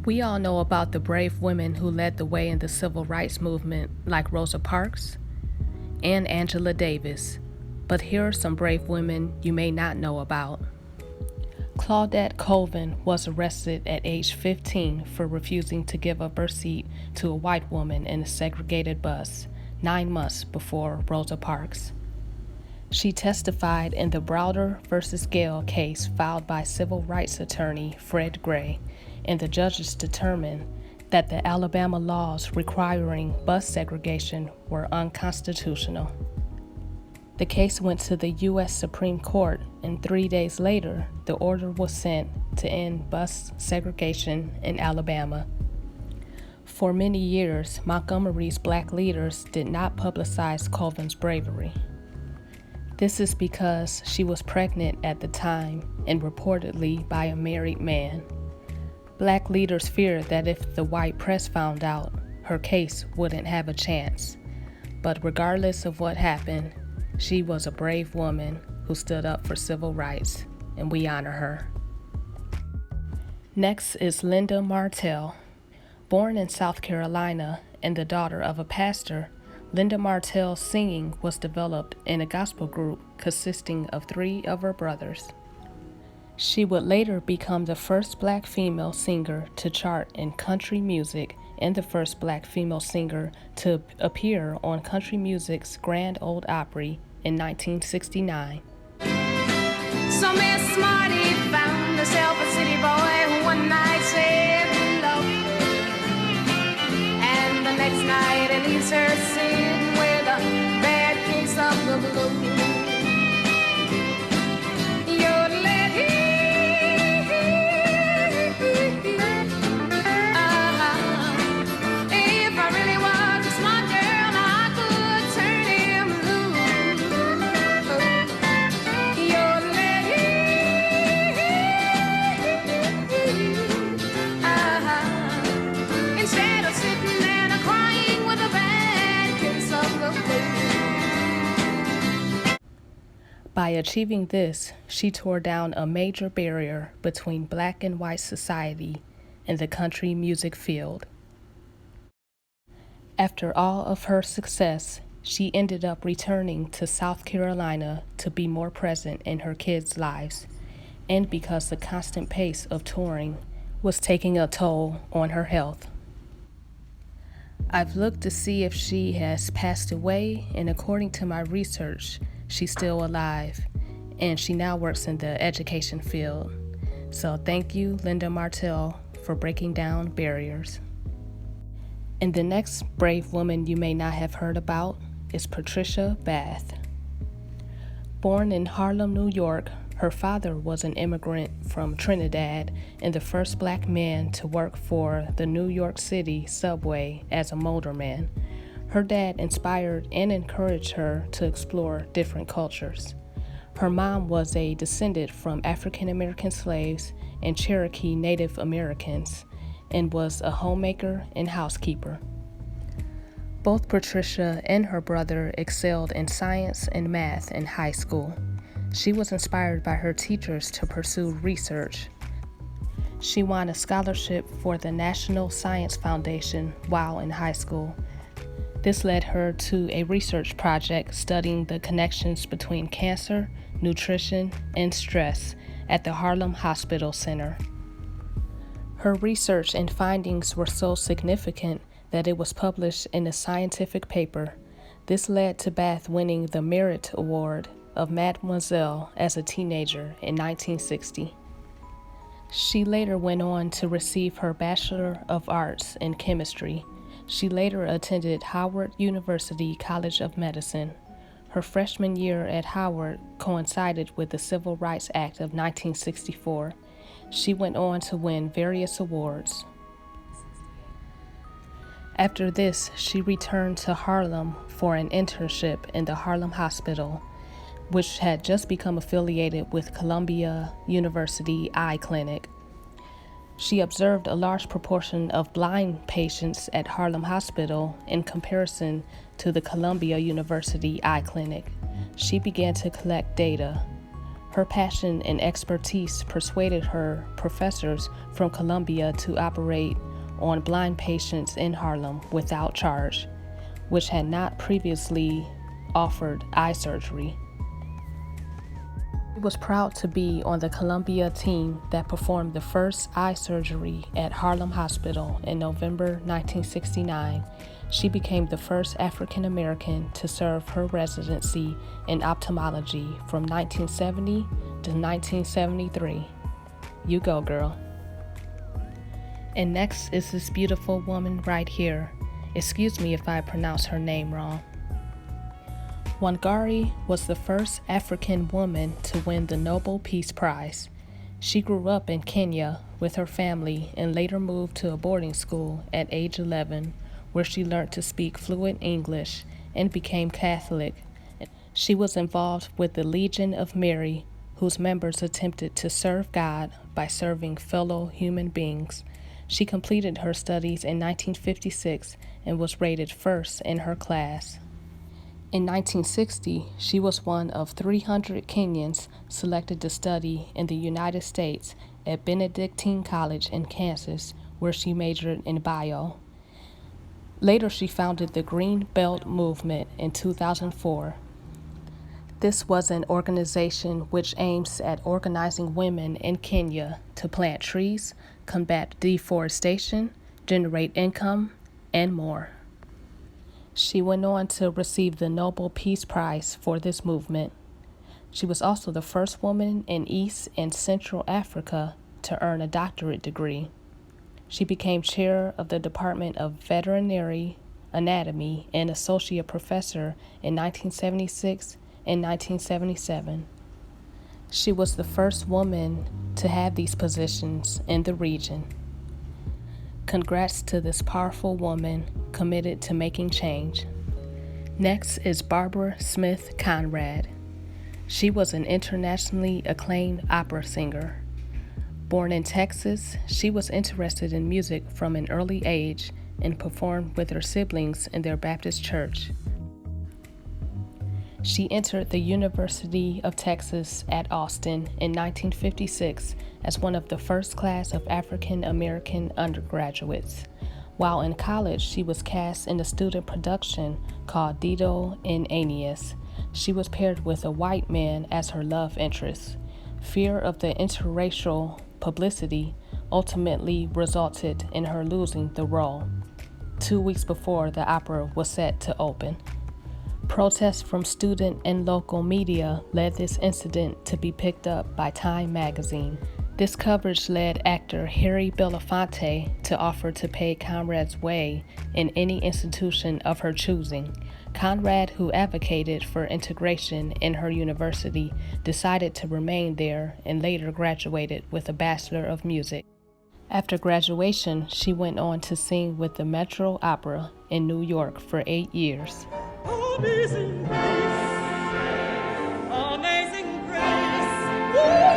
We all know about the brave women who led the way in the civil rights movement, like Rosa Parks and Angela Davis, but here are some brave women you may not know about. Claudette Colvin was arrested at age 15 for refusing to give up her seat to a white woman in a segregated bus 9 months before Rosa Parks. She testified in the Browder v. Gale case filed by civil rights attorney Fred Gray, and the judges determined that the Alabama laws requiring bus segregation were unconstitutional. The case went to the U.S. Supreme Court, and 3 days later, the order was sent to end bus segregation in Alabama. For many years, Montgomery's black leaders did not publicize Colvin's bravery. This is because she was pregnant at the time and reportedly by a married man. Black leaders feared that if the white press found out, her case wouldn't have a chance. But regardless of what happened, she was a brave woman who stood up for civil rights, and we honor her. Next is Linda Martell. Born in South Carolina and the daughter of a pastor, Linda Martell's singing was developed in a gospel group consisting of 3 of her brothers. She would later become the first black female singer to chart in country music and the first black female singer to appear on country music's Grand Ole Opry in 1969. So Miss Smarty found herself a city boy who one night said hello, and the next night it leaves her sitting with a bad case of the blues. By achieving this, she tore down a major barrier between black and white society in the country music field. After all of her success, she ended up returning to South Carolina to be more present in her kids' lives, and because the constant pace of touring was taking a toll on her health. I've looked to see if she has passed away, and according to my research, she's still alive, and she now works in the education field. So thank you, Linda Martell, for breaking down barriers. And the next brave woman you may not have heard about is Patricia Bath. Born in Harlem, New York, her father was an immigrant from Trinidad and the first black man to work for the New York City subway as a motorman. Her dad inspired and encouraged her to explore different cultures. Her mom was a descendant from African American slaves and Cherokee Native Americans and was a homemaker and housekeeper. Both Patricia and her brother excelled in science and math in high school. She was inspired by her teachers to pursue research. She won a scholarship for the National Science Foundation while in high school. This led her to a research project studying the connections between cancer, nutrition, and stress at the Harlem Hospital Center. Her research and findings were so significant that it was published in a scientific paper. This led to Bath winning the Merit Award of Mademoiselle as a teenager in 1960. She later went on to receive her Bachelor of Arts in Chemistry. She later attended Howard University College of Medicine. Her freshman year at Howard coincided with the Civil Rights Act of 1964. She went on to win various awards. After this, she returned to Harlem for an internship in the Harlem Hospital, which had just become affiliated with Columbia University Eye Clinic. She observed a large proportion of blind patients at Harlem Hospital in comparison to the Columbia University Eye Clinic. She began to collect data. Her passion and expertise persuaded her professors from Columbia to operate on blind patients in Harlem without charge, which had not previously offered eye surgery. She was proud to be on the Columbia team that performed the first eye surgery at Harlem Hospital in November 1969. She became the first African American to serve her residency in ophthalmology from 1970 to 1973. You go, girl. And next is this beautiful woman right here. Excuse me if I pronounce her name wrong. Wangari was the first African woman to win the Nobel Peace Prize. She grew up in Kenya with her family and later moved to a boarding school at age 11, where she learned to speak fluent English and became Catholic. She was involved with the Legion of Mary, whose members attempted to serve God by serving fellow human beings. She completed her studies in 1956 and was rated first in her class. In 1960, she was one of 300 Kenyans selected to study in the United States at Benedictine College in Kansas, where she majored in bio. Later, she founded the Green Belt Movement in 2004. This was an organization which aims at organizing women in Kenya to plant trees, combat deforestation, generate income, and more. She went on to receive the Nobel Peace Prize for this movement. She was also the first woman in East and Central Africa to earn a doctorate degree. She became chair of the Department of Veterinary Anatomy and associate professor in 1976 and 1977. She was the first woman to have these positions in the region. Congrats to this powerful woman committed to making change. Next is Barbara Smith Conrad. She was an internationally acclaimed opera singer. Born in Texas, she was interested in music from an early age and performed with her siblings in their Baptist church. She entered the University of Texas at Austin in 1956 as one of the first class of African American undergraduates. While in college, she was cast in a student production called Dido and Aeneas. She was paired with a white man as her love interest. Fear of the interracial publicity ultimately resulted in her losing the role 2 weeks before the opera was set to open. Protests from student and local media led this incident to be picked up by Time magazine. This coverage led actor Harry Belafonte to offer to pay Conrad's way in any institution of her choosing. Conrad, who advocated for integration in her university, decided to remain there and later graduated with a Bachelor of Music. After graduation, she went on to sing with the Metro Opera in New York for 8 years. Amazing grace, amazing grace. Woo!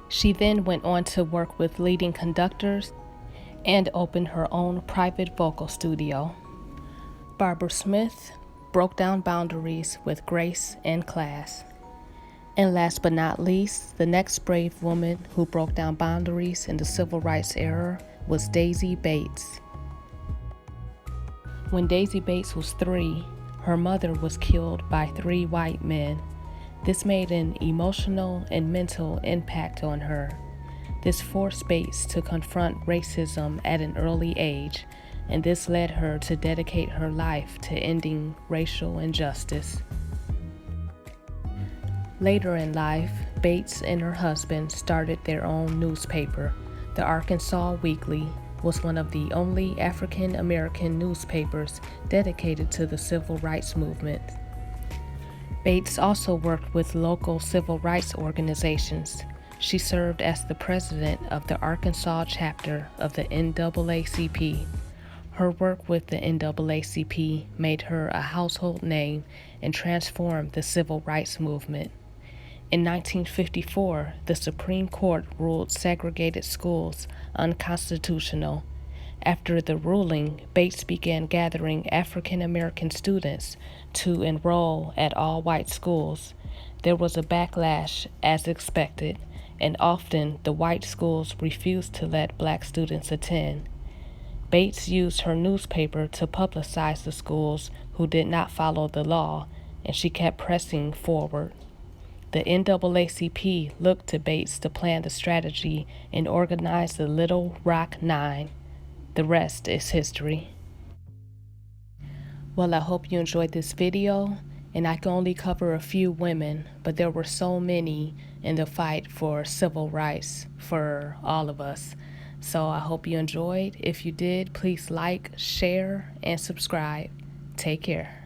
She then went on to work with leading conductors and opened her own private vocal studio. Barbara Smith broke down boundaries with grace and class. And last but not least, the next brave woman who broke down boundaries in the civil rights era was Daisy Bates. When Daisy Bates was 3, her mother was killed by 3 white men. This made an emotional and mental impact on her. This forced Bates to confront racism at an early age, and this led her to dedicate her life to ending racial injustice. Later in life, Bates and her husband started their own newspaper. The Arkansas Weekly was one of the only African American newspapers dedicated to the civil rights movement. Bates also worked with local civil rights organizations. She served as the president of the Arkansas chapter of the NAACP. Her work with the NAACP made her a household name and transformed the civil rights movement. In 1954, the Supreme Court ruled segregated schools unconstitutional. After the ruling, Bates began gathering African American students to enroll at all-white schools. There was a backlash, as expected, and often the white schools refused to let black students attend. Bates used her newspaper to publicize the schools who did not follow the law, and she kept pressing forward. The NAACP looked to Bates to plan the strategy and organize the Little Rock Nine. The rest is history. Well, I hope you enjoyed this video, and I can only cover a few women, but there were so many in the fight for civil rights for all of us. So I hope you enjoyed. If you did, please like, share, and subscribe. Take care.